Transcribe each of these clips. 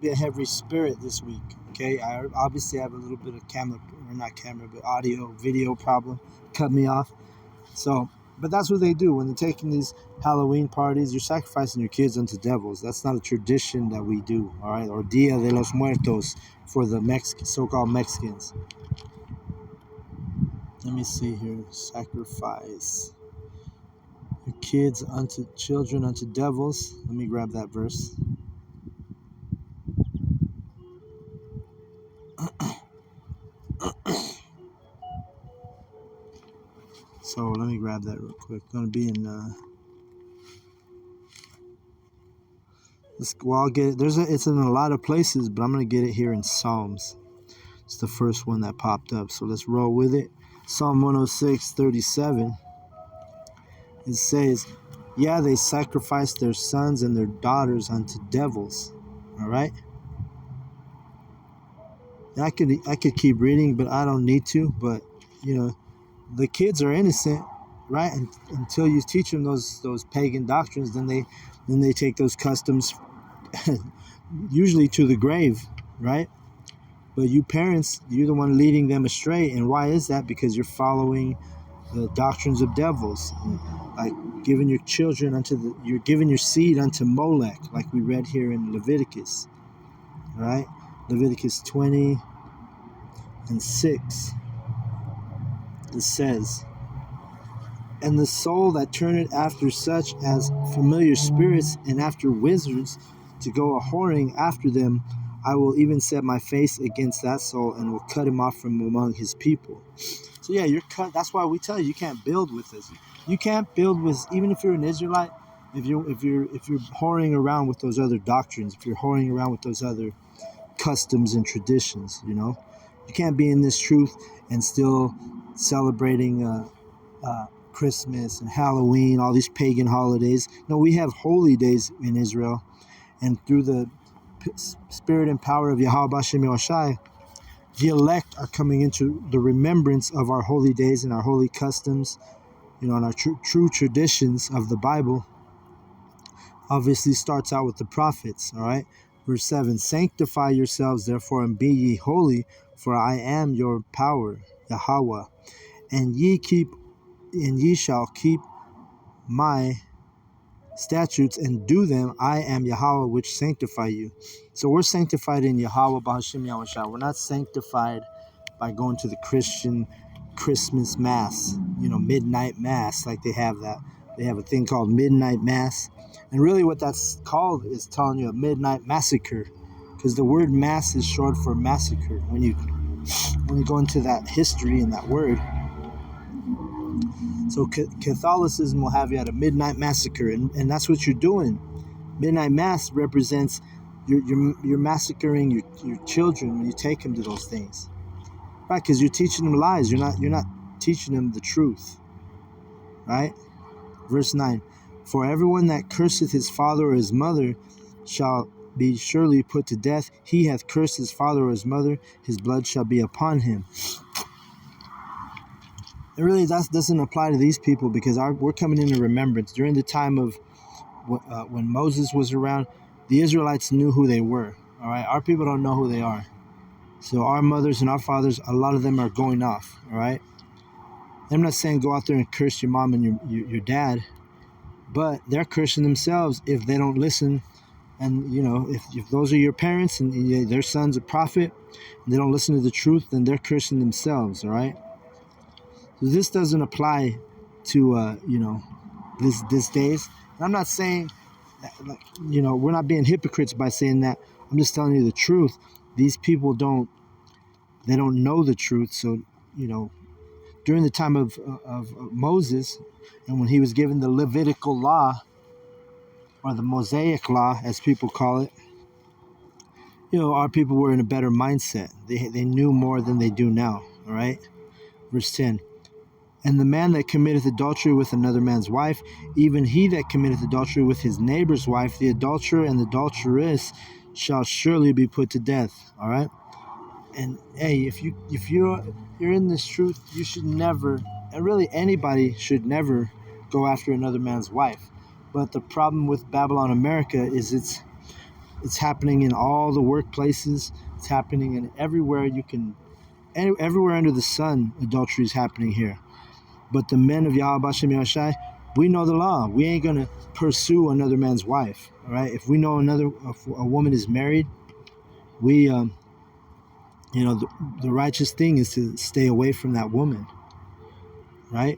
be a heavy spirit this week. Okay, I obviously have a little bit of audio, video problem. Cut me off. So, but that's what they do when they're taking these Halloween parties. You're sacrificing your kids unto devils. That's not a tradition that we do. All right, or Dia de los Muertos for the so-called Mexicans. Let me see here. Sacrifice your children unto devils. Let me grab that verse. So let me grab that real quick. Going to be in. I'll get it. It's in a lot of places, but I'm going to get it here in Psalms. It's the first one that popped up. So let's roll with it. Psalm 106:37. It says, "Yeah, they sacrificed their sons and their daughters unto devils." All right. I could keep reading, but I don't need to. But the kids are innocent, right? And until you teach them those pagan doctrines, then they take those customs usually to the grave, right? But you parents, you're the one leading them astray. And why is that? Because you're following the doctrines of devils, like giving your children you're giving your seed unto Molech, like we read here in Leviticus, right? Leviticus 20:6. It says, "And the soul that turneth after such as familiar spirits and after wizards to go a whoring after them, I will even set my face against that soul and will cut him off from among his people." So yeah, you're cut. That's why we tell you can't build with this. You can't build with, even if you're an Israelite, if you're whoring around with those other doctrines, if you're whoring around with those other customs and traditions, you can't be in this truth and still celebrating Christmas and Halloween, all these pagan holidays. No, we have holy days in Israel, and through the spirit and power of Yahweh Bashem Yahushai, the elect are coming into the remembrance of our holy days and our holy customs, and our true traditions of the Bible. Obviously starts out with the prophets, all right? Verse 7, "Sanctify yourselves therefore and be ye holy, for I am your power, Yahweh. And ye shall keep my statutes and do them. I am Yahweh which sanctify you." So we're sanctified in Yahweh B'Hashem Yahushua. We're not sanctified by going to the Christian Christmas Mass, midnight Mass, like they have that. They have a thing called midnight Mass. And really what that's called is telling you a midnight massacre, because the word mass is short for massacre. When you go into that history and that word. So Catholicism will have you at a midnight massacre, and that's what you're doing. Midnight Mass represents you're massacring your children when you take them to those things, right? Because you're teaching them lies. You're not teaching them the truth, right? Verse 9, "For everyone that curseth his father or his mother shall be surely put to death. He hath cursed his father or his mother, his blood shall be upon him." And really, that doesn't apply to these people, because we're coming into remembrance. During the time of when Moses was around, the Israelites knew who they were. All right, our people don't know who they are. So our mothers and our fathers, a lot of them are going off. All right, I'm not saying go out there and curse your mom and your dad, but they're cursing themselves if they don't listen. And if those are your parents and their son's a prophet and they don't listen to the truth, then they're cursing themselves. All right. So this doesn't apply to this days. And I'm not saying that, we're not being hypocrites by saying that. I'm just telling you the truth. These people don't know the truth. So during the time of Moses, and when he was given the Levitical law, or the Mosaic law as people call it, our people were in a better mindset. They knew more than they do now. All right. Verse 10, "And the man that committeth adultery with another man's wife, even he that committeth adultery with his neighbor's wife, the adulterer and the adulteress shall surely be put to death." All right. And hey, if you're in this truth, you should never, and really anybody should never, go after another man's wife. But the problem with Babylon America is It's happening in all the workplaces. It's happening in everywhere you can, everywhere under the sun. Adultery is happening here. But the men of Yahweh Bashem Yahushai, we know the law. We ain't gonna pursue another man's wife. All right. If we know a woman is married, we the righteous thing is to stay away from that woman. Right.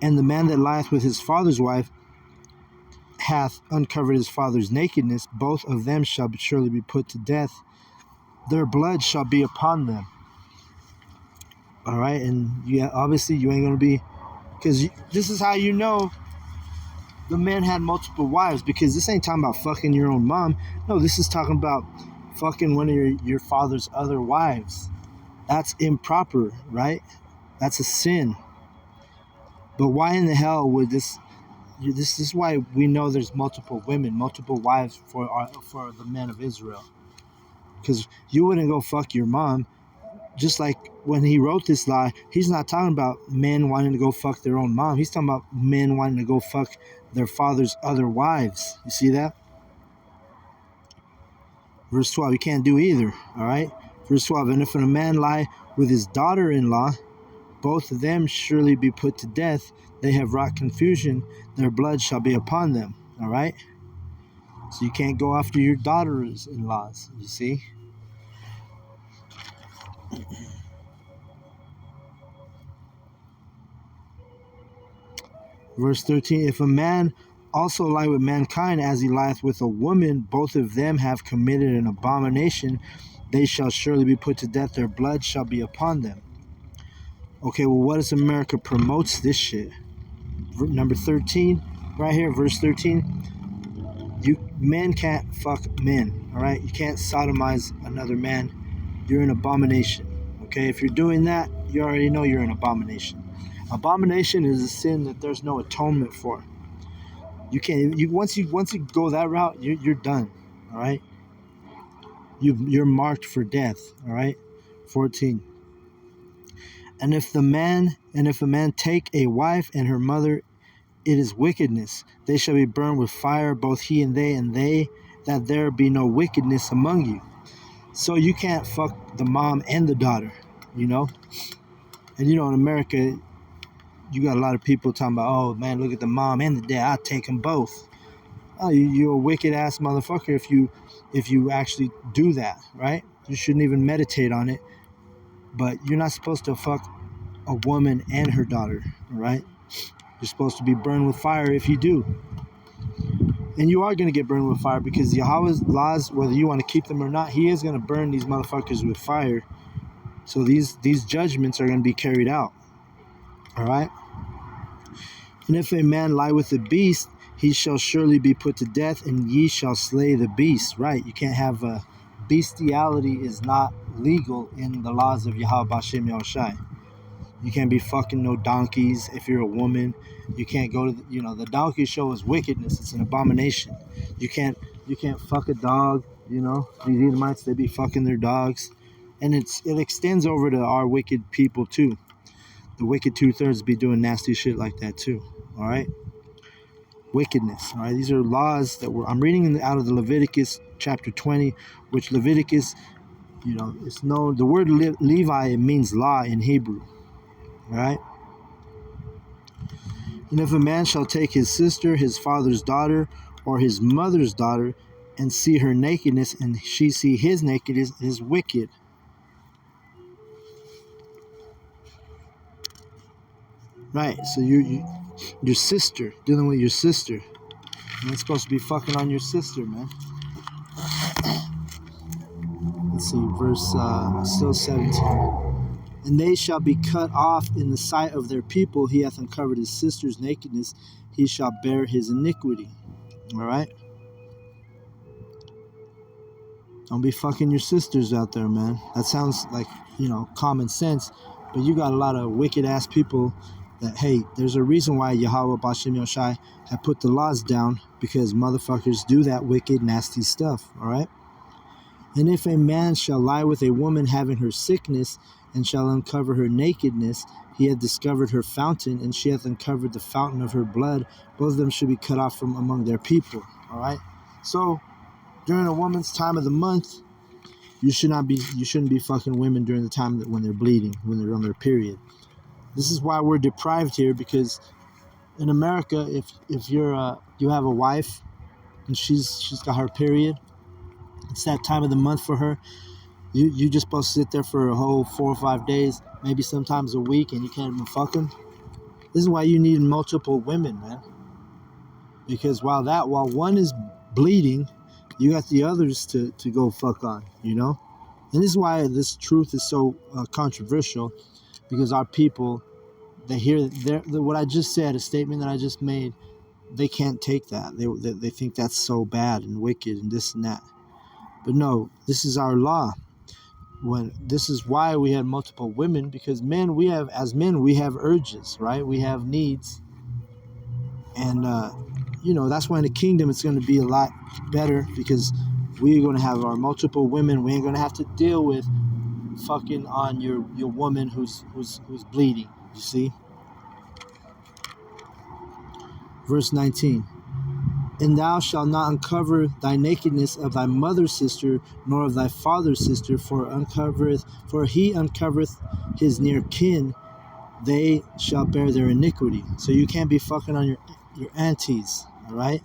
And the man that lieth with his father's wife hath uncovered his father's nakedness. Both of them shall surely be put to death. Their blood shall be upon them. All right. And yeah, obviously you ain't gonna be, because this is how you know the man had multiple wives, because this ain't talking about fucking your own mom. No, this is talking about fucking one of your father's other wives. That's improper, right? That's a sin. But why in the hell would this is why we know there's multiple women, multiple wives for the men of Israel. Because you wouldn't go fuck your mom. Just like when he wrote this law, he's not talking about men wanting to go fuck their own mom. He's talking about men wanting to go fuck their father's other wives. You see that? Verse 12, you can't do either, all right? Verse 12, and if a man lie with his daughter-in-law, both of them surely be put to death. They have wrought confusion. Their blood shall be upon them, all right? So you can't go after your daughters-in-laws, you see? Verse 13, if a man also lie with mankind as he lieth with a woman, both of them have committed an abomination. They shall surely be put to death. Their blood shall be upon them. Okay, well, what does America promotes this shit? Number 13, right here, verse 13. Men can't fuck men, all right? You can't sodomize another man. You're an abomination, okay? If you're doing that, you already know you're an abomination. Abomination is a sin that there's no atonement for. You can't. Once you go that route, you're done. All right. You're marked for death. All right. 14. And if a man take a wife and her mother, it is wickedness. They shall be burned with fire, both he and they, that there be no wickedness among you. So you can't fuck the mom and the daughter. You know. And in America, you got a lot of people talking about, oh man, look at the mom and the dad, I'll take them both. Oh, you're a wicked ass motherfucker if you actually do that, right? You shouldn't even meditate on it. But you're not supposed to fuck a woman and her daughter, right? You're supposed to be burned with fire if you do. And you are going to get burned with fire, because Yahweh's laws, whether you want to keep them or not, he is going to burn these motherfuckers with fire. So these judgments are going to be carried out. All right. And if a man lie with a beast, he shall surely be put to death, and ye shall slay the beast. Right. You can't have bestiality is not legal in the laws of Yahweh Bashem Yahushai. You can't be fucking no donkeys if you're a woman. You can't go to the donkey show is wickedness. It's an abomination. You can't fuck a dog. These Edomites, they be fucking their dogs, and it extends over to our wicked people too. The wicked 2/3 be doing nasty shit like that too. All right, wickedness. All right, these are laws that I'm reading out of the Leviticus chapter 20, which Leviticus, it's known. The word Levi, it means law in Hebrew. All right. And if a man shall take his sister, his father's daughter, or his mother's daughter, and see her nakedness, and she see his nakedness, is wicked. Right, so your sister, dealing with your sister. You're not supposed to be fucking on your sister, man. Let's see, verse still 17. And they shall be cut off in the sight of their people. He hath uncovered his sister's nakedness. He shall bear his iniquity. All right? Don't be fucking your sisters out there, man. That sounds like, common sense. But you got a lot of wicked-ass people that, hey, there's a reason why Yahweh Bashem Yoshai had put the laws down, because motherfuckers do that wicked, nasty stuff, all right? And if a man shall lie with a woman having her sickness, and shall uncover her nakedness, he hath discovered her fountain, and she hath uncovered the fountain of her blood. Both of them should be cut off from among their people, all right? So during a woman's time of the month, you shouldn't be fucking women during the time when they're bleeding, when they're on their period. This is why we're deprived here, because in America, if you have a wife and she's got her period, it's that time of the month for her. You just supposed to sit there for a whole 4 or 5 days, maybe sometimes a week, and you can't even fuck them. This is why you need multiple women, man. Because while one is bleeding, you got the others to go fuck on, you know? And this is why this truth is so controversial, because our people, they hear what I just said, a statement that I just made, they can't take that. They think that's so bad and wicked and this and that. But no, this is our law. This is why we had multiple women, because we have urges, right? We have needs. And, that's why in the kingdom it's going to be a lot better, because we're going to have our multiple women. We ain't going to have to deal with fucking on your woman who's bleeding, you see? Verse 19. And thou shalt not uncover thy nakedness of thy mother's sister, nor of thy father's sister, for he uncovereth his near kin, they shall bear their iniquity. So you can't be fucking on your aunties, all right?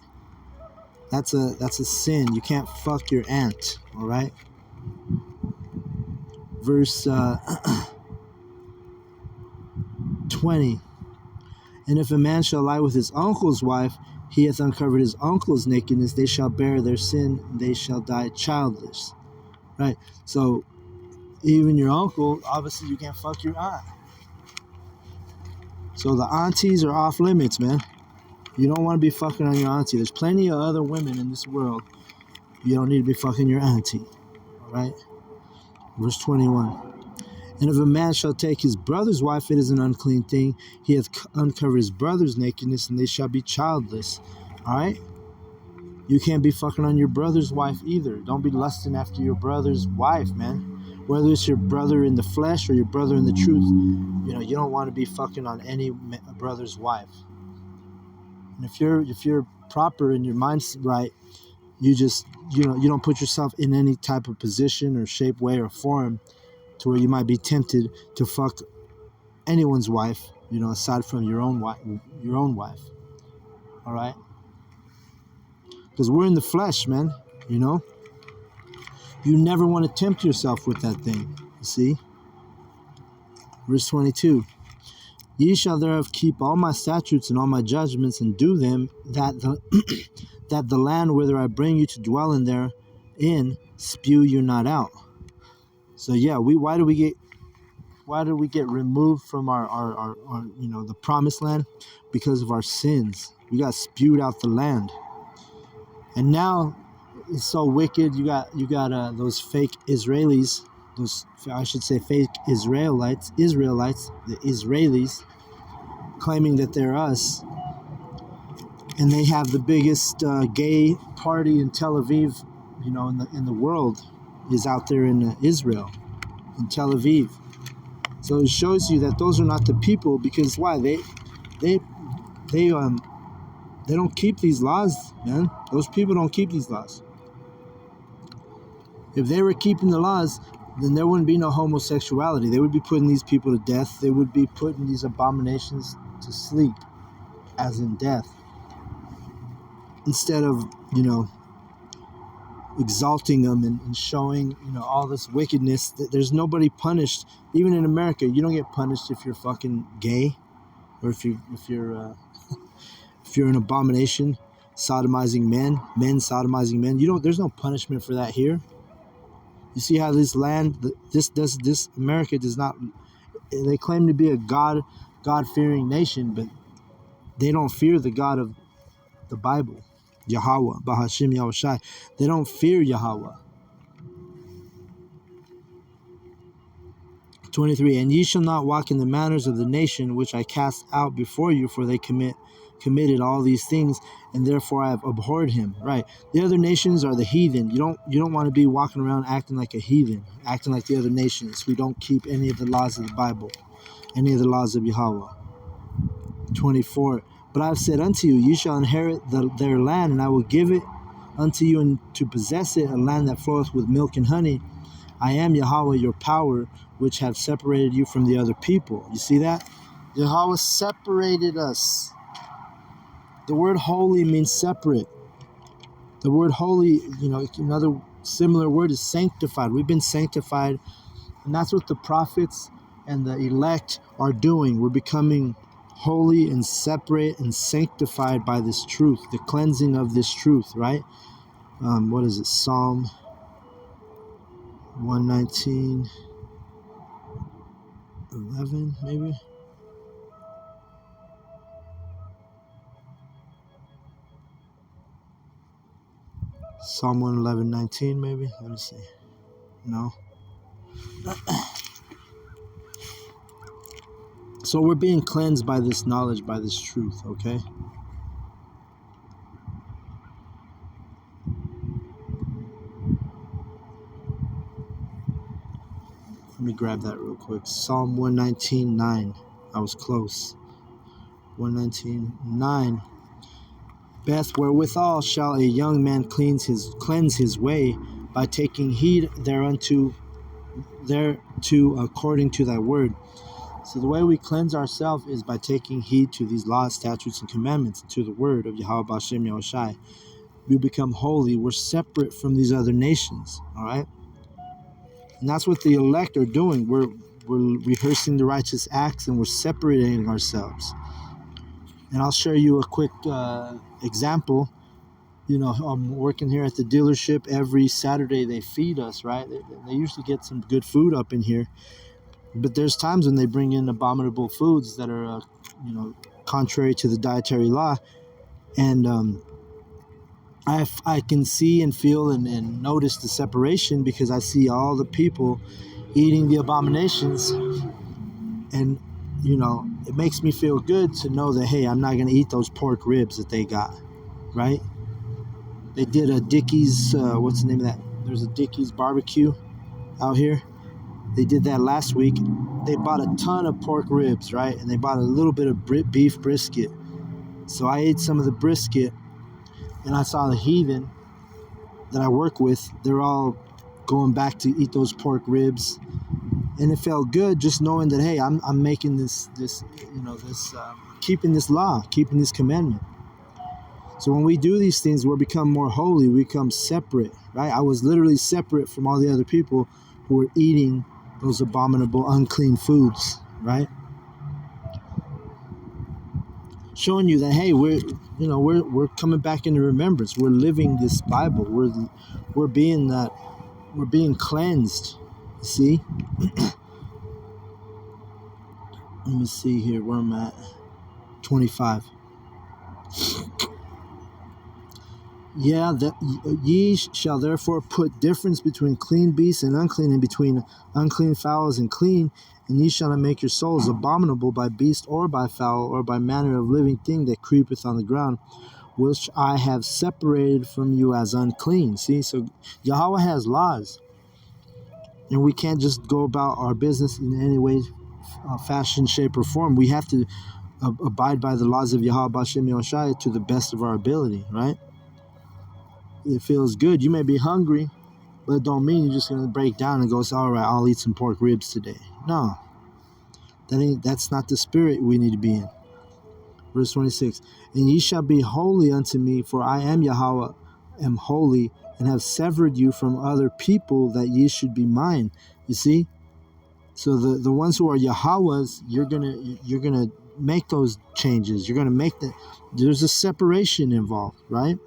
That's a sin. You can't fuck your aunt, all right? Verse 20. And if a man shall lie with his uncle's wife, he hath uncovered his uncle's nakedness, they shall bear their sin, they shall die childless. Right? So, even your uncle, obviously you can't fuck your aunt. So the aunties are off limits, man. You don't want to be fucking on your auntie. There's plenty of other women in this world. You don't need to be fucking your auntie. Alright? Verse 21. And if a man shall take his brother's wife, it is an unclean thing. He hath uncovered his brother's nakedness, and they shall be childless. All right? You can't be fucking on your brother's wife either. Don't be lusting after your brother's wife, man. Whether it's your brother in the flesh or your brother in the truth, you don't want to be fucking on any brother's wife. And if you're proper and your mind's right, you just, you don't put yourself in any type of position or shape, way, or form to where you might be tempted to fuck anyone's wife, aside from your own wife. All right? Because we're in the flesh, man. You never want to tempt yourself with that thing. You see? Verse 22. Ye shall thereof keep all my statutes and all my judgments, and do them, that the land whither I bring you to dwell in therein spew you not out. So yeah, why do we get removed from our the promised land? Because of our sins. We got spewed out the land. And now it's so wicked. You got those fake Israelis, fake Israelites, the Israelis, claiming that they're us, and they have the biggest gay party in Tel Aviv, in the world, is out there in Israel, in Tel Aviv. So it shows you that those are not the people, because why? They don't keep these laws, man. Those people don't keep these laws. If they were keeping the laws, then there wouldn't be no homosexuality. They would be putting these people to death. They would be putting these abominations to sleep, as in death. Instead of, exalting them and showing, all this wickedness. There's nobody punished. Even in America, you don't get punished if you're fucking gay, or if you're an abomination, sodomizing men sodomizing men. There's no punishment for that here. You see how this land, this America does not. They claim to be a God-fearing nation, but they don't fear the God of the Bible, Yahweh, Bahashim Yahushai. They don't fear Yahweh. 23. And ye shall not walk in the manners of the nation which I cast out before you, for they committed all these things, and therefore I have abhorred him. Right. The other nations are the heathen. You don't want to be walking around acting like a heathen, acting like the other nations who don't keep any of the laws of the Bible, any of the laws of Yahweh. 24. But I have said unto you, ye shall inherit their land, and I will give it unto you, and to possess it, a land that floweth with milk and honey. I am Yahweh, your power, which have separated you from the other people. You see that? Yahweh separated us. The word holy means separate. The word holy, another similar word is sanctified. We've been sanctified, and that's what the prophets and the elect are doing. We're becoming holy and separate and sanctified by this truth, the cleansing of this truth, right? What is it? Psalm 119, 11, maybe? Psalm 111, 19, maybe? Let me see. No. So we're being cleansed by this knowledge, by this truth, okay? Let me grab that real quick. Psalm 119, 9. I was close. 119, 9. Beth, wherewithal shall a young man cleanse his way, by taking heed thereto according to thy word. So the way we cleanse ourselves is by taking heed to these laws, statutes, and commandments, to the word of Yahweh Bashem Yahushai. We become holy. We're separate from these other nations, all right? And that's what the elect are doing. We're rehearsing the righteous acts, and we're separating ourselves. And I'll share you a quick example. I'm working here at the dealership. Every Saturday they feed us, right? They usually get some good food up in here. But there's times when they bring in abominable foods that are, contrary to the dietary law. And I can see and feel and notice the separation, because I see all the people eating the abominations. And, it makes me feel good to know that, hey, I'm not going to eat those pork ribs that they got, right? They did a Dickey's, what's the name of that? There's a Dickey's barbecue out here. They did that last week. They bought a ton of pork ribs, right? And they bought a little bit of beef brisket. So I ate some of the brisket, and I saw the heathen that I work with. They're all going back to eat those pork ribs. And it felt good just knowing that, hey, I'm making this keeping this law, keeping this commandment. So when we do these things, we become more holy. We become separate, right? I was literally separate from all the other people who were eating those abominable, unclean foods, right? Showing you that, hey, we're coming back into remembrance. We're living this Bible. We're being cleansed. You see? Let me see here where I'm at. 25. Yeah, that ye shall therefore put difference between clean beasts and unclean, and between unclean fowls and clean, and ye shall not make your souls abominable by beast or by fowl or by manner of living thing that creepeth on the ground, which I have separated from you as unclean. See, so Yahweh has laws, and we can't just go about our business in any way, fashion, shape, or form. We have to abide by the laws of Yahweh Bashem Yahushai to the best of our ability, right? It feels good. You may be hungry, but it don't mean you're just going to break down and go, all right, I'll eat some pork ribs today. No, that's not the spirit we need to be in. Verse 26, and ye shall be holy unto me, for I am Yahweh, am holy, and have severed you from other people, that ye should be mine. You see? So the ones who are Yahweh's, you're gonna make those changes. You're gonna there's a separation involved, right?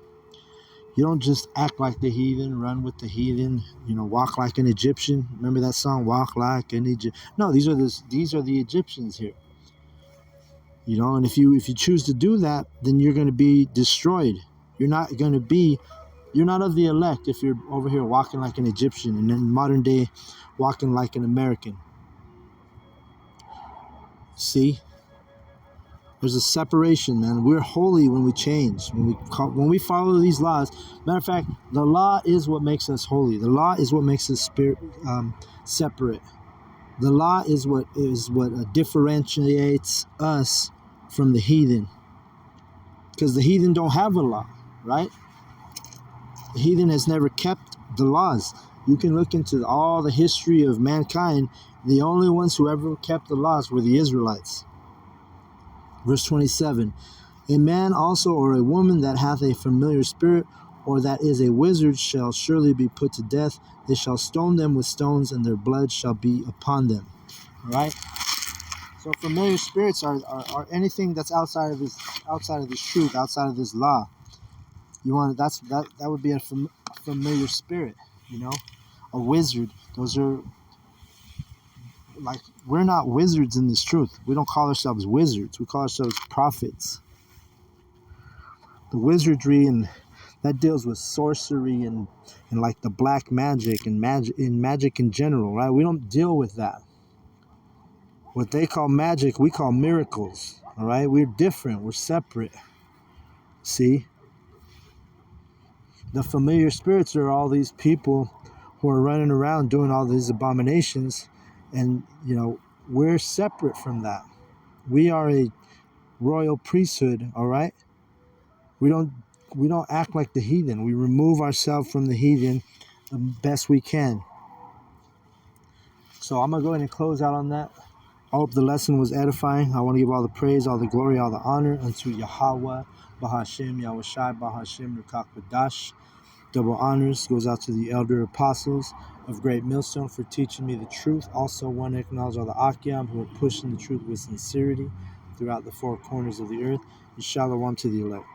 You don't just act like the heathen, run with the heathen, walk like an Egyptian. Remember that song, Walk Like an Egyptian? No, these are the Egyptians here. And if you choose to do that, then you're going to be destroyed. You're not of the elect if you're over here walking like an Egyptian, and in modern day walking like an American. See? There's a separation, man. We're holy when we change, when we follow these laws. Matter of fact, the law is what makes us holy. The law is what makes us separate. The law is what differentiates us from the heathen, because the heathen don't have a law, right? The heathen has never kept the laws. You can look into all the history of mankind. The only ones who ever kept the laws were the Israelites. Verse 27, a man also or a woman that hath a familiar spirit, or that is a wizard, shall surely be put to death. They shall stone them with stones, and their blood shall be upon them. All right? So familiar spirits are anything that's outside of this truth, outside of this law. You want that would be a familiar spirit, a wizard. Those are like, we're not wizards in this truth. We don't call ourselves wizards. We call ourselves prophets. The wizardry and that deals with sorcery and like the black magic and magic in general, right? We don't deal with that. What they call magic, we call miracles. All right, we're different. We're separate. See, the familiar spirits are all these people who are running around doing all these abominations, and we're separate from that. We are a royal priesthood. All right, we don't act like the heathen. We remove ourselves from the heathen the best we can. So I'm gonna go ahead and close out on that. I hope the lesson was edifying. I want to give all the praise, all the glory, all the honor unto Yahweh, Bahashem, Yahushai, Bahashem, Rukakwadash. Double honors goes out to the elder apostles of Great Millstone for teaching me the truth. Also want to acknowledge all the Akyam who are pushing the truth with sincerity throughout the four corners of the earth. And shalom to the elect.